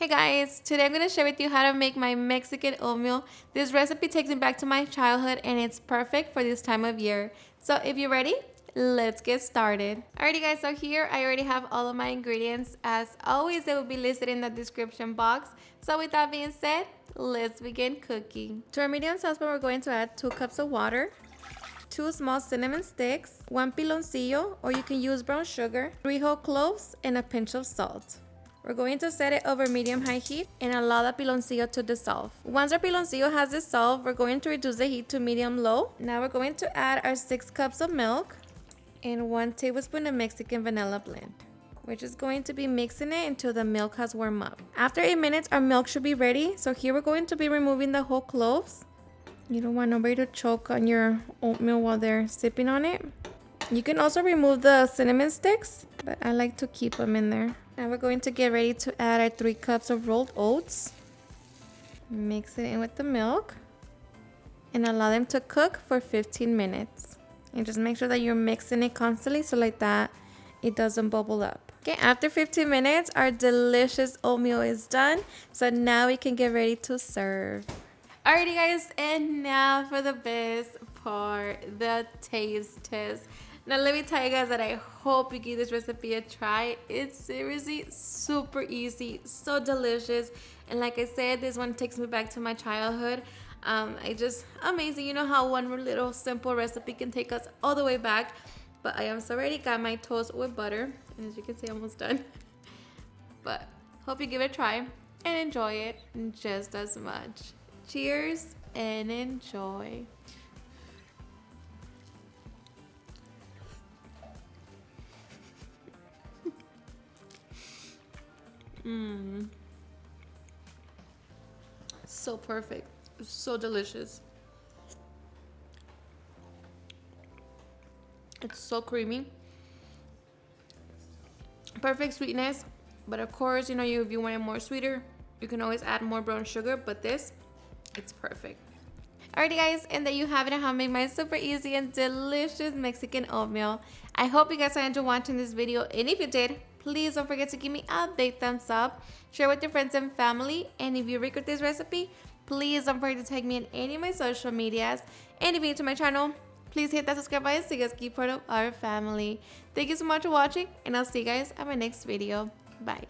Hey guys, today I'm going to share with you how to make my Mexican oatmeal. This recipe takes me back to my childhood and it's perfect for this time of year. So if you're ready, let's get started. Alrighty guys, so here I already have all of my ingredients. As always, they will be listed in the description box. So with that being said, let's begin cooking. To our medium saucepan, we're going to add 2 cups of water, 2 small cinnamon sticks, 1 piloncillo, or you can use brown sugar, 3 whole cloves, and a pinch of salt. We're going to set it over medium-high heat and allow the piloncillo to dissolve. Once our piloncillo has dissolved, we're going to reduce the heat to medium-low. Now we're going to add our 6 cups of milk and 1 tablespoon of Mexican vanilla blend. We're just going to be mixing it until the milk has warmed up. After 8 minutes, our milk should be ready. So here we're going to be removing the whole cloves. You don't want nobody to choke on your oatmeal while they're sipping on it. You can also remove the cinnamon sticks, but I like to keep them in there. Now we're going to get ready to add our 3 cups of rolled oats. Mix it in with the milk and allow them to cook for 15 minutes. And just make sure that you're mixing it constantly so like that it doesn't bubble up. Okay, after 15 minutes, our delicious oatmeal is done. So now we can get ready to serve. Alrighty guys, and now for the best part, the taste test. Now let me tell you guys that I hope you give this recipe a try. It's seriously super easy, so delicious, and like I said, this one takes me back to my childhood. Amazing. You know how one little simple recipe can take us all the way back. But I am so ready. Got my toast with butter, and as you can see, almost done. But hope you give it a try and enjoy it just as much. Cheers and enjoy. So perfect, so delicious. It's so creamy, perfect sweetness, but of course, you know, if you want it more sweeter, you can always add more brown sugar, but this, it's perfect. Alrighty guys, and there you have it, how I make my super easy and delicious Mexican oatmeal. I hope you guys enjoyed watching this video, and if you did, please don't forget to give me a big thumbs up, share with your friends and family, and if you recreate this recipe, please don't forget to tag me in any of my social medias. And if you're new to my channel, please hit that subscribe button so you guys keep part of our family. Thank you so much for watching, and I'll see you guys at my next video. Bye.